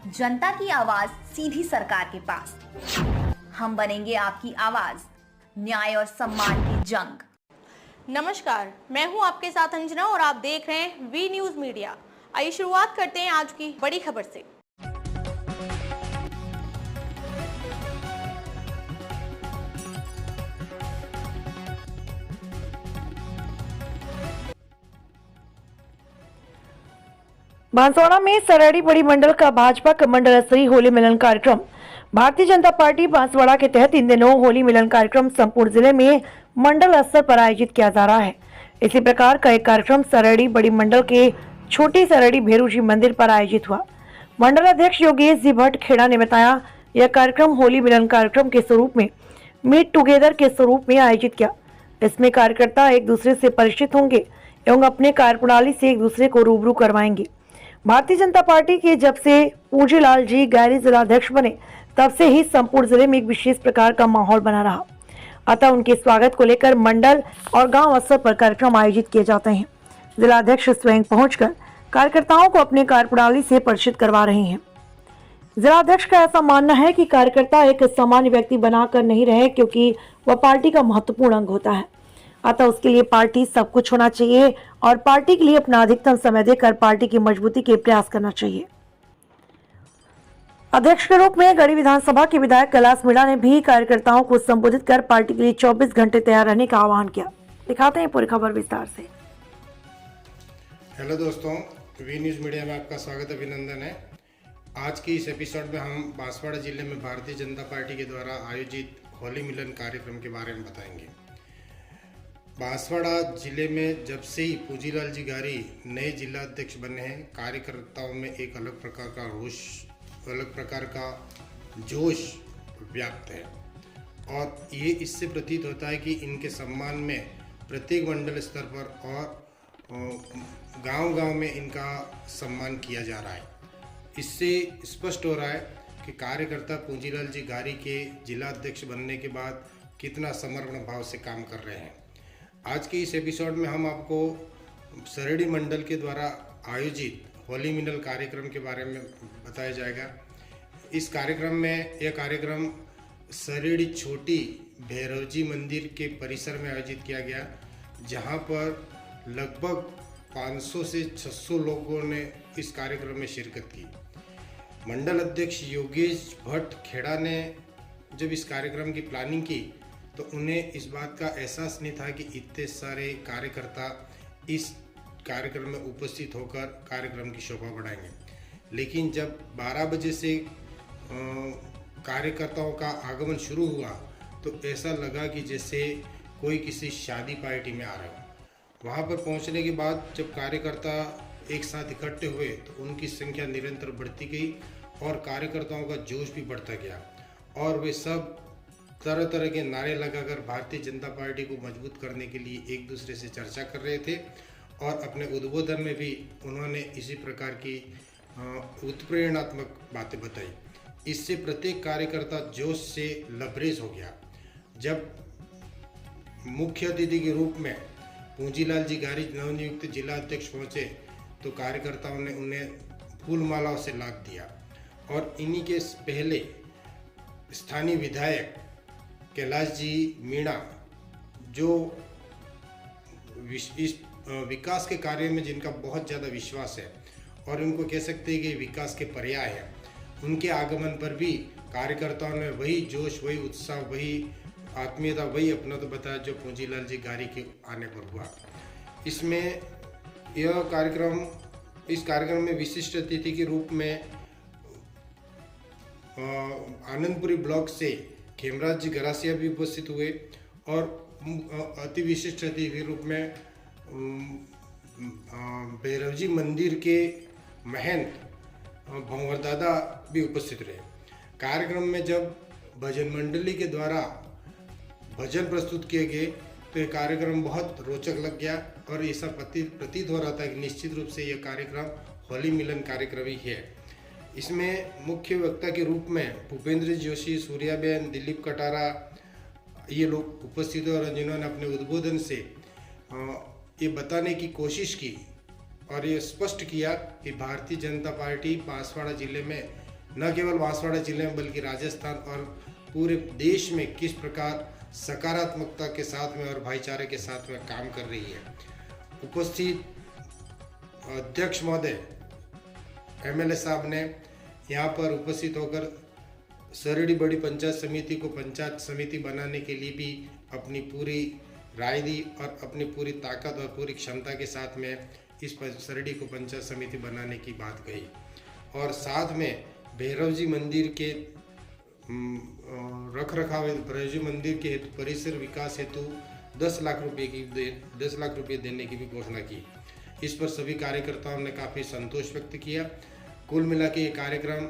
जनता की आवाज सीधी सरकार के पास। हम बनेंगे आपकी आवाज, न्याय और सम्मान की जंग। नमस्कार, मैं हूं आपके साथ अंजना और आप देख रहे हैं वी न्यूज मीडिया। आइए शुरुआत करते हैं आज की बड़ी खबर से। बांसवाड़ा में सराड़ी बड़ी मंडल का भाजपा का मंडल स्तरीय होली मिलन कार्यक्रम। भारतीय जनता पार्टी बांसवाड़ा के तहत इन दिनों होली मिलन कार्यक्रम संपूर्ण जिले में मंडल स्तर पर आयोजित किया जा रहा है। इसी प्रकार का एक कार्यक्रम सराड़ी बड़ी मंडल के छोटी सराड़ी भैरू जी मंदिर पर आयोजित हुआ। मंडल अध्यक्ष योगेश जी भट्ट खेड़ा ने बताया, यह कार्यक्रम होली मिलन कार्यक्रम के स्वरूप में मीट टुगेदर के स्वरूप में आयोजित किया। इसमें कार्यकर्ता एक दूसरे से परिचित होंगे एवं अपने कार्यप्रणाली से एक दूसरे को रूबरू करवाएंगे। भारतीय जनता पार्टी के जब से पूंजीलाल जी गैरी जिलाध्यक्ष बने तब से ही संपूर्ण जिले में एक विशेष प्रकार का माहौल बना रहा। अतः उनके स्वागत को लेकर मंडल और गांव स्तर पर कार्यक्रम आयोजित किए जाते हैं। जिलाध्यक्ष स्वयं पहुंचकर कार्यकर्ताओं को अपने कार्यप्रणाली से परिचित करवा रहे हैं। जिलाध्यक्ष का ऐसा मानना है कि कार्यकर्ता एक सामान्य व्यक्ति बनाकर नहीं रहे, क्योंकि वह पार्टी का महत्वपूर्ण अंग होता है। अतः उसके लिए पार्टी सब कुछ होना चाहिए और पार्टी के लिए अपना अधिकतम समय देकर पार्टी की मजबूती के प्रयास करना चाहिए। अध्यक्ष के रूप में गढ़ी विधानसभा के विधायक कैलाश मीणा ने भी कार्यकर्ताओं को संबोधित कर पार्टी के लिए 24 घंटे तैयार रहने का आह्वान किया। दिखाते हैं पूरी खबर विस्तार से। हेलो दोस्तों, वी न्यूज मीडिया में आपका स्वागत, अभिनंदन है। आज की इस एपिसोड में हम बांसवाड़ा जिले में भारतीय जनता पार्टी के द्वारा आयोजित होली मिलन कार्यक्रम के बारे में बताएंगे। बांसवाड़ा जिले में जब से ही पूंजीलाल जी गारी नए जिला अध्यक्ष बने हैं, कार्यकर्ताओं में एक अलग प्रकार का रोष, अलग प्रकार का जोश व्याप्त है और ये इससे प्रतीत होता है कि इनके सम्मान में प्रत्येक मंडल स्तर पर और गांव-गांव में इनका सम्मान किया जा रहा है। इससे स्पष्ट हो रहा है कि कार्यकर्ता पूंजीलाल जी गारी के जिला अध्यक्ष बनने के बाद कितना समर्पण भाव से काम कर रहे हैं। आज के इस एपिसोड में हम आपको सराड़ी मंडल के द्वारा आयोजित होली मिलन कार्यक्रम के बारे में बताया जाएगा। इस कार्यक्रम में यह कार्यक्रम सराड़ी छोटी भैरव जी मंदिर के परिसर में आयोजित किया गया, जहां पर लगभग 500 से 600 लोगों ने इस कार्यक्रम में शिरकत की। मंडल अध्यक्ष योगेश भट्ट खेड़ा ने जब इस कार्यक्रम की प्लानिंग की तो उन्हें इस बात का एहसास नहीं था कि इतने सारे कार्यकर्ता इस कार्यक्रम में उपस्थित होकर कार्यक्रम की शोभा बढ़ाएंगे। लेकिन जब 12 बजे से कार्यकर्ताओं का आगमन शुरू हुआ तो ऐसा लगा कि जैसे कोई किसी शादी पार्टी में आ रहा हो। वहाँ पर पहुँचने के बाद जब कार्यकर्ता एक साथ इकट्ठे हुए तो उनकी संख्या निरंतर बढ़ती गई और कार्यकर्ताओं का जोश भी बढ़ता गया और वे सब तरह तरह के नारे लगाकर भारतीय जनता पार्टी को मजबूत करने के लिए एक दूसरे से चर्चा कर रहे थे और अपने उद्बोधन में भी उन्होंने इसी प्रकार की उत्प्रेरणात्मक बातें बताई। इससे प्रत्येक कार्यकर्ता जोश से लबरेज हो गया। जब मुख्य अतिथि के रूप में पूंजीलाल जी गारी नवनियुक्त जिला अध्यक्ष पहुंचे तो कार्यकर्ताओं ने उन्हें फूल मालाओं से लाद दिया और इन्हीं के पहले स्थानीय विधायक कैलाश जी मीणा, जो इस विकास के कार्य में जिनका बहुत ज़्यादा विश्वास है और उनको कह सकते हैं कि विकास के पर्याय है, उनके आगमन पर भी कार्यकर्ताओं ने वही जोश, वही उत्साह, वही आत्मीयता, वही अपना तो बताया जो पूंजीलाल जी गारी के आने पर हुआ। इसमें यह कार्यक्रम, इस कार्यक्रम में विशिष्ट अतिथि के रूप में आनंदपुरी ब्लॉक से खेमराज जी गरासिया भी उपस्थित हुए और अति विशिष्ट अतिथि के रूप में भैरव जी मंदिर के महंत भंवर दादा भी उपस्थित रहे। कार्यक्रम में जब भजन मंडली के द्वारा भजन प्रस्तुत किए गए तो ये कार्यक्रम बहुत रोचक लग गया और ऐसा प्रतीत हो रहा था कि निश्चित रूप से यह कार्यक्रम होली मिलन कार्यक्रम ही है। इसमें मुख्य वक्ता के रूप में भूपेंद्र जोशी, सूर्याबेन, दिलीप कटारा ये लोग उपस्थित हुए और जिन्होंने अपने उद्बोधन से ये बताने की कोशिश की और ये स्पष्ट किया कि भारतीय जनता पार्टी बांसवाड़ा जिले में न केवल बांसवाड़ा जिले में बल्कि राजस्थान और पूरे देश में किस प्रकार सकारात्मकता के साथ में और भाईचारे के साथ में काम कर रही है। उपस्थित अध्यक्ष महोदय एमएलए साहब ने यहाँ पर उपस्थित होकर सरड़ी बड़ी पंचायत समिति को पंचायत समिति बनाने के लिए भी अपनी पूरी राय दी और अपनी पूरी ताकत और पूरी क्षमता के साथ में इस सरड़ी को पंचायत समिति बनाने की बात कही। और साथ में भैरव जी मंदिर के रख रखाव भैरव जी मंदिर के हेतु परिसर विकास हेतु 10 लाख रुपए देने की भी घोषणा की। इस पर सभी कार्यकर्ताओं ने काफ़ी संतोष व्यक्त किया। कुल मिला के ये कार्यक्रम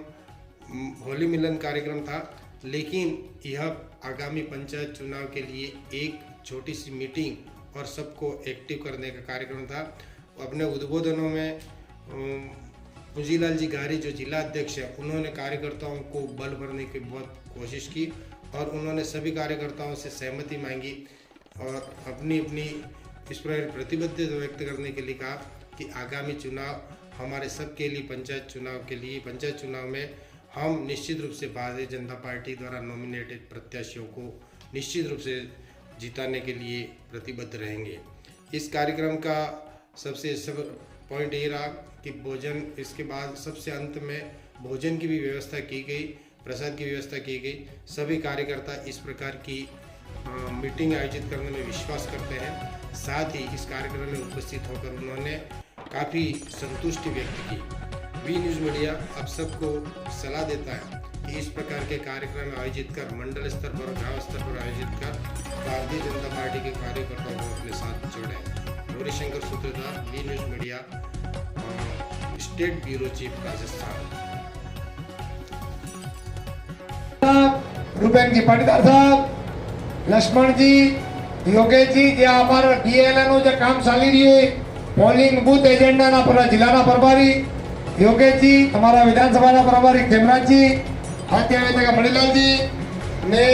होली मिलन कार्यक्रम था, लेकिन यह आगामी पंचायत चुनाव के लिए एक छोटी सी मीटिंग और सबको एक्टिव करने का कार्यक्रम था। अपने उद्बोधनों में पूंजीलाल जी गारी जो जिला अध्यक्ष है, उन्होंने कार्यकर्ताओं को बल भरने की बहुत कोशिश की और उन्होंने सभी कार्यकर्ताओं से सहमति मांगी और अपनी अपनी इस पर प्रतिबद्धता व्यक्त करने के लिए कहा कि आगामी चुनाव हमारे सबके लिए पंचायत चुनाव में हम निश्चित रूप से भारतीय जनता पार्टी द्वारा नॉमिनेटेड प्रत्याशियों को निश्चित रूप से जिताने के लिए प्रतिबद्ध रहेंगे। इस कार्यक्रम का सबसे पॉइंट ये रहा कि भोजन, इसके बाद सबसे अंत में भोजन की भी व्यवस्था की गई, प्रसाद की व्यवस्था की गई। सभी कार्यकर्ता इस प्रकार की मीटिंग आयोजित करने में विश्वास करते हैं। साथ ही इस कार्यक्रम में उपस्थित होकर उन्होंने काफ़ी संतुष्टि व्यक्त की। वी न्यूज़ मीडिया अब सबको सलाह देता है कि इस प्रकार के कार्यक्रम आयोजित कर मंडल स्तर पर और गाँव स्तर पर आयोजित कर भारतीय जनता पार्टी के कार्यकर्ताओं को अपने साथ जोड़ें। Gaurishankar Sutradhar, V News media, state bureau chief, Rajasthan. Rupen ji Patidar साहब, लक्ष्मण जी, योगेश जी, जे अमर बीएलए નું જે કામ ચાલી રહ્યું છે, પોલિંગ બૂથ એજન્ડાના જિલ્લાના પ્રભારી યોગેશ जी, તમારા વિધાનસભાના પ્રભારી ખેમરાજ जी, હાથે આવે મણીલાલ जी ને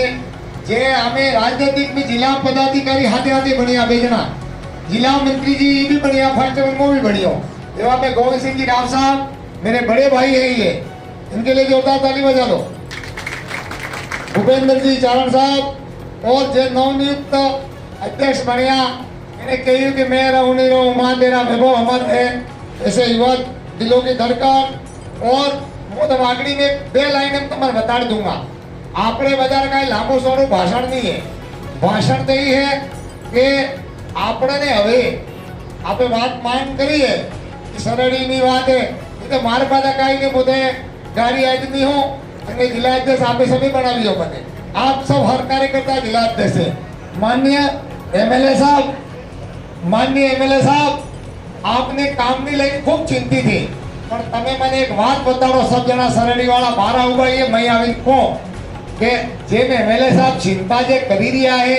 જે અમે राजनीतिक में जिला पदाधिकारी हाथे हाथे बनिया बेजना, जिला मंत्री जी भी बनिया, फर्स्ट में भी बनियो। एवं में गोविंद सिंह जी राव साहब मेरे बड़े भाई है ये, इनके लिए जोरदार ताली बजा दो। भूपेंद्र जी चारण साहब और जो नवनियुक्त अध्यक्ष बनिया, इन्हें कही कि मैं रहूं नहीं रहूं, मां तेरा वैभव अमर है, ऐसे युवा दिलों की धड़कन। और वो तो आगड़ी में 2 लाइन में तुम्हें बता दूंगा। आपने बाजार का लांबो सोड़ो भाषण नहीं है, भाषण तो ही है कि आपने ने हवे आपे बात मान करी है कि सरड़ी नी बात है, तो मार पादा काई ने मुझे गाड़ी आज नहीं हो अने जिला अध्यक्ष आपे सभी बना लियो बने। आप सब हर कार्यकर्ता जिला अध्यक्ष है। माननीय एमएलए साहब, आपने काम नहीं लगी खूब चिंतित थी, पर तमे मैंने एक बात बताओ, सब जना सरड़ी वाला बारा हुआ ये मैं आवी को के जेम एमएलए साहब चिंता जे करी रिया है,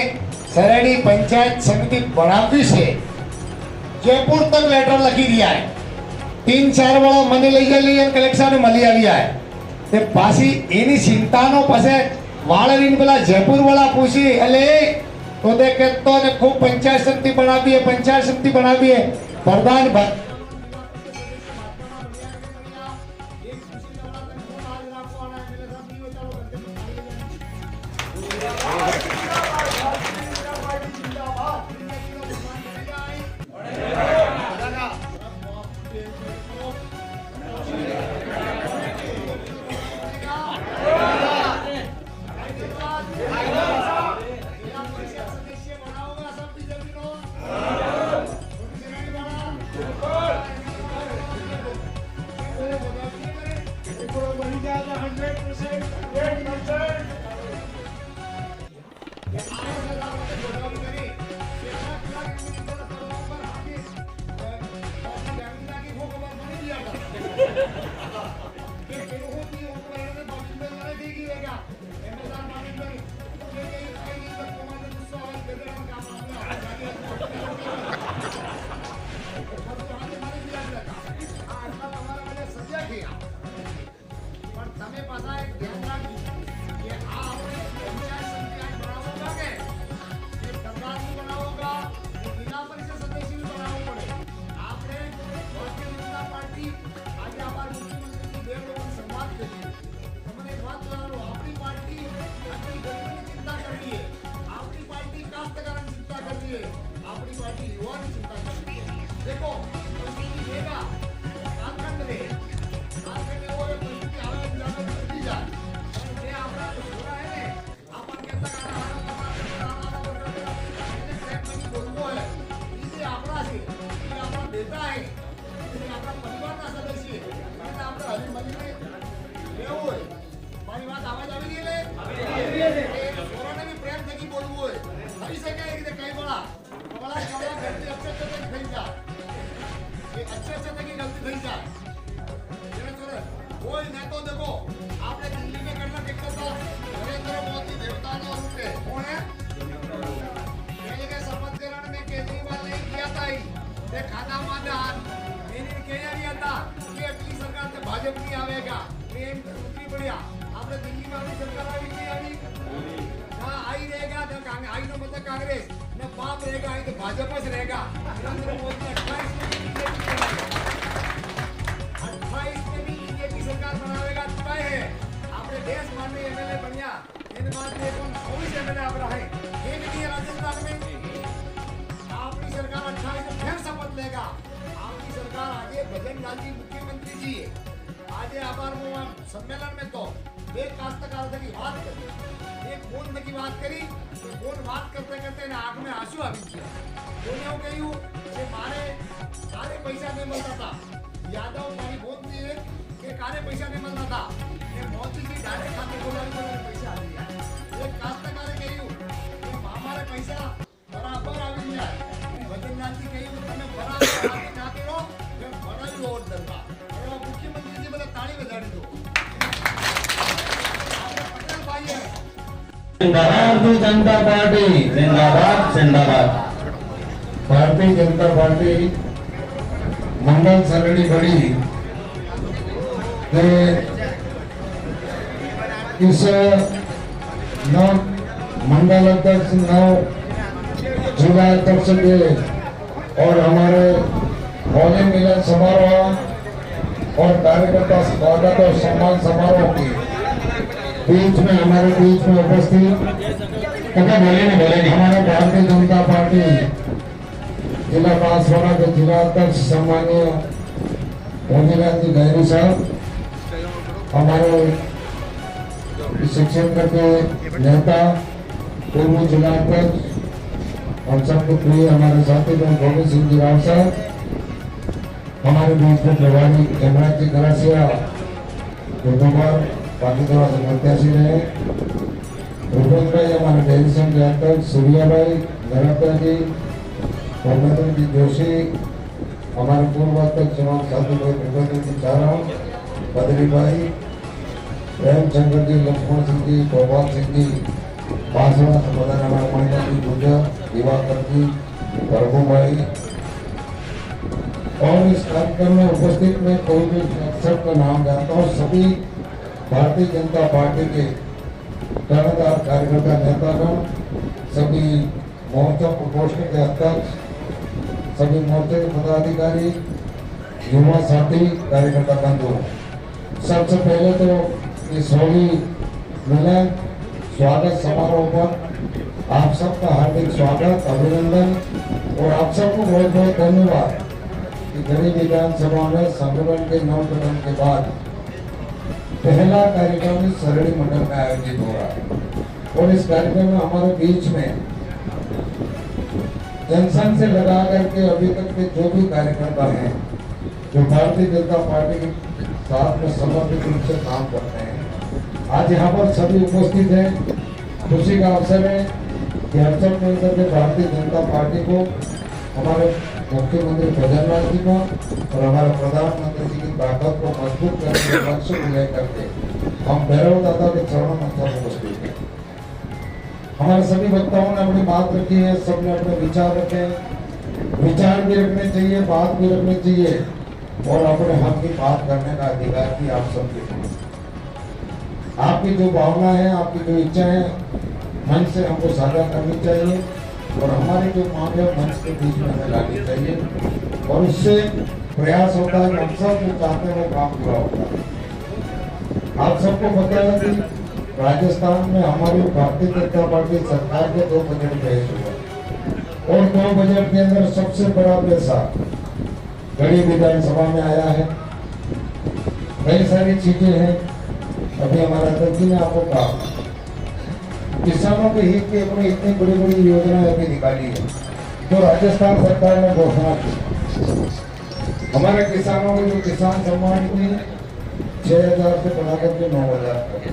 सरड़ी पंचायत समिति बनावी छे, जयपुर तक लेटर लखी दिया है, 3-4 वाला मनी लई गई है, कलेक्शन में मली आविया है। ते पासी एनी चिंतानो पासे वाळरीन पेला जयपुर वाला पूछी अले तो दे के तो ने खूब पंचायत समिति बनावी है प्रधान लिए अपनी पार्टी युवा की चिंता करती है। देखो परिस्थिति देगा झारखंड में वो परिस्थिति आवे जाने करती जाए और ये आपका पूरा है ने अपन के तक बोलबो है इसे आपला से ये आपला बेटा है ये आपला परिवारना सदस्य है એટલે આપણે હરી મળીને રહેવું હોય મારી વાત આવાજ આવી ગઈ લે સોરાને બી પ્રેમ થકી બોલવું હોય થઈ શકે એ રીતે કઈ બળા ગલતી अच्छे થઈ જાય ये अच्छे थकी गलती થઈ જાય कोई न तो देखो आपने दिल्ली में करना देखता था नरेंद्र मोदी देवता का रूप है कौन है पहले के शपथ ग्रहण में केजरीवाल ने किया था ही ये खाना मानदान मैंने कहा नहीं था कि अगली सरकार से भाजपा नहीं आवेगा प्रेम दूसरी बढ़िया आपने दिल्ली में अपनी सरकार आई नहीं आई ना आई रहेगा ना आई नो मतलब कांग्रेस न बाप रहेगा आई तो भाजपा से रहेगा नरेंद्र मोदी 28 में भी बीजेपी सरकार बनावेगा तय है आपने देश माननीय एमएलए बनिया इन बात में 24 एमएलए आप रहे ये नहीं राजस्थान में आपकी सरकार 28 में फिर शपथ लेगा आपकी सरकार आगे भजन लाल जी मुख्यमंत्री जी है आज आभार सम्मेलन में तो एक काश्तकार की बात करी एक फोन की बात करी तो फोन बात करते करते ने आंख में आंसू आ गया दोनों कहूं कि मारे सारे पैसा नहीं मिलता था यादव मारी बहुत थी कि कारे पैसा नहीं मिलता था ये मोदी जी डायरेक्ट खाते बोला पैसा आ गया एक काश्तकारे कहूं कि हमारे पैसा बराबर आ गया भजनलाल जी कहूं તમે બરાબર આગે ના કરો કે બરાબર વોટ દરબા और मुख्यमंत्री जी बोले ताली बजाड़ी दो पटेल भाई है भारतीय जनता पार्टी जिंदाबाद जिंदाबाद। भारतीय जनता पार्टी मंडल सरणी बड़ी कि इस नव मंडल अध्यक्ष नव जिला अध्यक्ष के और हमारे होली मिलन समारोह और कार्यकर्ता स्वागत और सम्मान समारोह के बीच में हमारे बीच में उपस्थित हमारे भारतीय जनता पार्टी जिला बांसवाड़ा के जिला अध्यक्ष सम्मानीय भोजीलाल जी गहरी साहब, हमारे शिक्षण के नेता पूर्व जिला अध्यक्ष हम सबके प्रिय हमारे साथी गोविंद सिंह जी राव साहब, हमारे बीच में प्रभारी हेमराज जी गरासिया जो दो बार पाटीदार से प्रत्याशी रहे, भूपेंद्र भाई हमारे डेयरी संघ के अध्यक्ष, सूर्या भाई गरासिया जी, भूपेंद्र जी जोशी, हमारे पूर्व अध्यक्ष चुनाव साथी भाई भूपेंद्र जी चारा, बद्री भाई, प्रेमचंद्र जी, लक्ष्मण सिंह जी, गोपाल सिंह जी, बांसवाड़ा से प्रधान हमारे महिला जी गुर्जर, दिवाकर जी, प्रभु भाई और इस कार्यक्रम में उपस्थित में कोई भी सबका नाम जानता हूँ। सभी भारतीय जनता पार्टी के कर्णधार कार्यकर्ता नेतागण, सभी मोर्चा प्रकोष्ठ के अध्यक्ष, सभी मोर्चे के पदाधिकारी, युवा साथी, कार्यकर्ता बंधु, सबसे पहले तो इस होली मिलन स्वागत समारोह पर आप सबका हार्दिक स्वागत, अभिनंदन और आप सबको बहुत बहुत धन्यवाद कि गरीब विधानसभा में संगठन के 9 कदम के बाद पहला कार्यक्रम इस सरणी मंडल में आयोजित हो रहा है और इस कार्यक्रम में हमारे बीच में जनसंघ से लगा करके अभी तक के जो भी कार्यकर्ता हैं जो भारतीय जनता पार्टी के साथ में समर्पित रूप से काम करते हैं, आज यहाँ पर सभी उपस्थित हैं। खुशी का अवसर है कि हम सब मिलकर के भारतीय जनता पार्टी को, हमारे मुख्यमंत्री भजनलाल जी को और हमारे प्रधानमंत्री जी की ताकत को मजबूत करने के लक्ष्य को लेकर के हम भैरव दादा के चरणों में सब उपस्थित हैं। हमारे सभी वक्ताओं ने अपनी बात रखी है, सबने अपने विचार रखे, विचार भी रखने चाहिए, बात भी रखनी चाहिए और अपने हक की बात करने का अधिकार भी आप सबके हैं। आपकी जो भावना है, आपकी जो इच्छा है, मन से हमको साझा करनी चाहिए और हमारी जो मांग है मंच के बीच में हमें लानी चाहिए और उससे प्रयास होता है कि हम सब जो चाहते हैं वो काम पूरा होता है। आप सबको पता है कि राजस्थान में हमारी भारतीय जनता पार्टी सरकार के 2 बजट पेश हुए और 2 बजट के अंदर सबसे बड़ा पैसा गढ़ी विधानसभा में आया है। कई सारी चीजें हैं। अभी हमारा अध्यक्ष ने आपको कहा किसानों के हित की अपनी इतनी बड़ी बड़ी योजनाएं अभी निकाली है जो राजस्थान सरकार ने घोषणा की। हमारे किसानों को जो किसान सम्मान की 6,000 से बढ़ा करके 9,000 तक।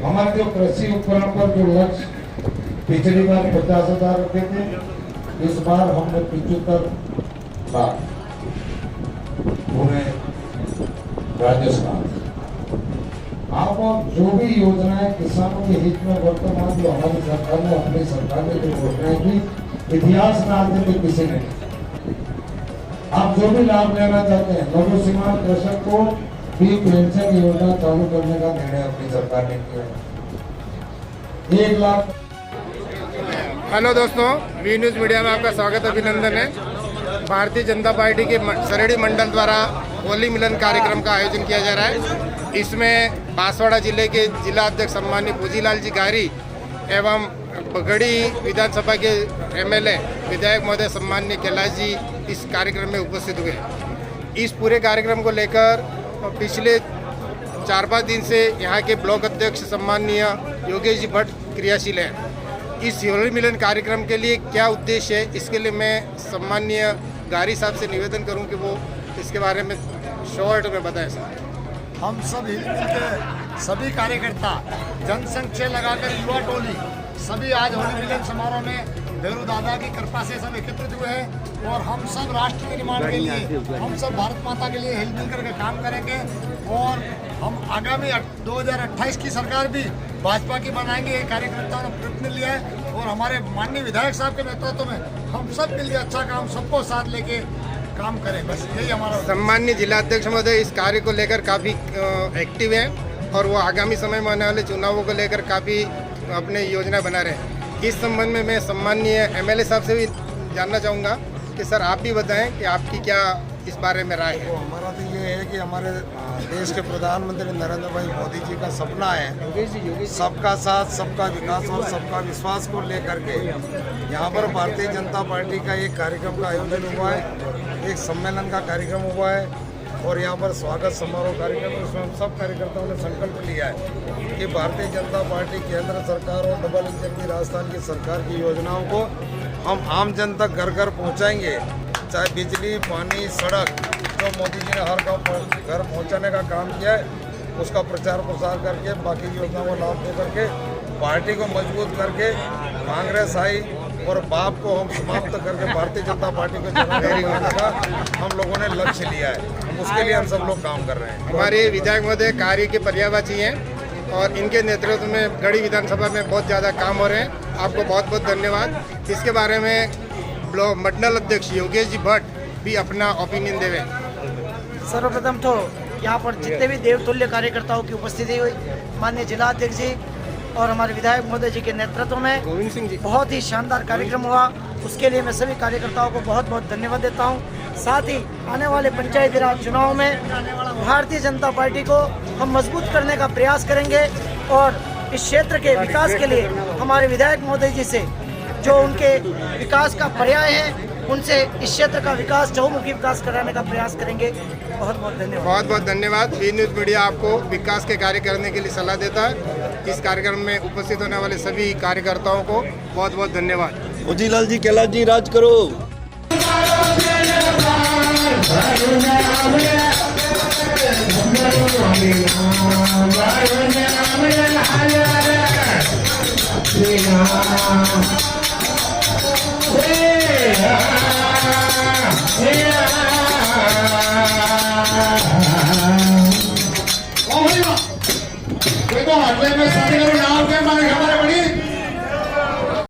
हमारे जो कृषि उपकरण पर जो लक्ष्य पिछली बार 50,000 रुपए थे, इस बार हमने 75 लाख पूरे राजस्थान। आप जो भी योजनाएं किसानों के हित में वर्तमान जो हमारी सरकार ने अपनी सरकार ने जो घोषणाएं की, इतिहास में आज तक किसी ने नहीं। आप जो भी लाभ लेना चाहते हैं, लघु सीमांत कृषक को भी पेंशन योजना चालू करने का निर्णय अपनी सरकार ने किया है। 1 लाख। हेलो दोस्तों, वी न्यूज़ मीडिया में आपका स्वागत अभिनंदन है। भारतीय जनता पार्टी के सरेडी मंडल द्वारा होली मिलन कार्यक्रम का आयोजन किया जा रहा है। इसमें बांसवाड़ा जिले के जिला अध्यक्ष सम्मानीय पूजीलाल जी गारी एवं बगड़ी विधानसभा के एमएलए विधायक महोदय सम्मानीय कैलाश जी इस कार्यक्रम में उपस्थित हुए। इस पूरे कार्यक्रम को लेकर पिछले 4-5 दिन से यहाँ के ब्लॉक अध्यक्ष सम्मानीय योगेश जी भट्ट क्रियाशील हैं। इस होली मिलन कार्यक्रम के लिए क्या उद्देश्य है, इसके लिए मैं सम्मानीय गारी साहब से निवेदन करूं कि वो इसके बारे में शॉर्ट में बताएं सर। हम सब हिलमिल के सभी कार्यकर्ता जनसंघ से लगाकर युवा टोली सभी आज होली मिलन समारोह में नेहरू दादा की कृपा से सब एकत्रित हुए हैं और हम सब राष्ट्र निर्माण के लिए, हम सब भारत माता के लिए हिलमिल करके काम करेंगे और हम आगामी 2028 की सरकार भी भाजपा की बनाएंगे। ये कार्यकर्ताओं ने प्रतिज्ञा लिया है और हमारे माननीय विधायक साहब के नेतृत्व में हम सब मिलकर अच्छा काम सबको साथ लेके काम करें, बस यही हमारा। सम्मानीय जिला अध्यक्ष महोदय इस कार्य को लेकर काफ़ी एक्टिव हैं और वो आगामी समय में आने वाले चुनावों को लेकर काफ़ी अपने योजना बना रहे हैं। इस संबंध में मैं सम्मानीय एमएलए साहब से भी जानना चाहूँगा कि सर आप भी बताएं कि आपकी क्या इस बारे में राय है। हमारा तो ये है कि हमारे देश के प्रधानमंत्री नरेंद्र भाई मोदी जी का सपना है सबका साथ, सबका विकास और सबका विश्वास को लेकर के यहाँ पर भारतीय जनता पार्टी का एक कार्यक्रम का आयोजन हुआ है, एक सम्मेलन का कार्यक्रम हुआ है और यहाँ पर स्वागत समारोह कार्यक्रम है। उसमें हम सब कार्यकर्ताओं ने संकल्प लिया है कि भारतीय जनता पार्टी केंद्र सरकार और डबल इंजन की राजस्थान की सरकार की योजनाओं को हम आम जन तक घर घर पहुँचाएंगे। चाहे बिजली, पानी, सड़क, जो मोदी जी ने हर गाँव घर पहुँचाने का काम किया है उसका प्रचार प्रसार करके बाकी योजनाओं को लाभ दे करके पार्टी को मजबूत करके कांग्रेस आई और बाप को हम समाप्त करके भारतीय जनता पार्टी को जनाने का हम लोगों ने लक्ष्य लिया है। उसके लिए हम सब लोग काम कर रहे हैं। हमारे विधायक महोदय कार्य के पर्यायवाची हैं और इनके नेतृत्व में गढ़ी विधानसभा में बहुत ज़्यादा काम हो रहे हैं। आपको बहुत बहुत धन्यवाद। इसके बारे में ब्लॉक मंडल अध्यक्ष योगेश जी भट्ट भी अपना ओपिनियन देवे। सर्वप्रथम तो यहाँ पर जितने भी देवतुल्य कार्यकर्ताओं की उपस्थिति हुई, माननीय जिला अध्यक्ष जी और हमारे विधायक महोदय जी के नेतृत्व में गोविंद सिंह जी बहुत ही शानदार कार्यक्रम हुआ। उसके लिए मैं सभी कार्यकर्ताओं को बहुत बहुत धन्यवाद देता हूँ। साथ ही आने वाले पंचायती राज चुनाव में भारतीय जनता पार्टी को हम मजबूत करने का प्रयास करेंगे और इस क्षेत्र के विकास के लिए हमारे विधायक महोदय जी से जो उनके विकास का पर्याय है उनसे इस क्षेत्र का विकास, चहुमुखी विकास कराने का प्रयास करेंगे। बहुत बहुत धन्यवाद। बहुत बहुत धन्यवाद। वी न्यूज़ मीडिया आपको विकास के कार्य करने के लिए सलाह देता है। इस कार्यक्रम में उपस्थित होने वाले सभी कार्यकर्ताओं को बहुत बहुत धन्यवाद। पूजीलाल जी, कैलाश जी, राज करो। Yeah.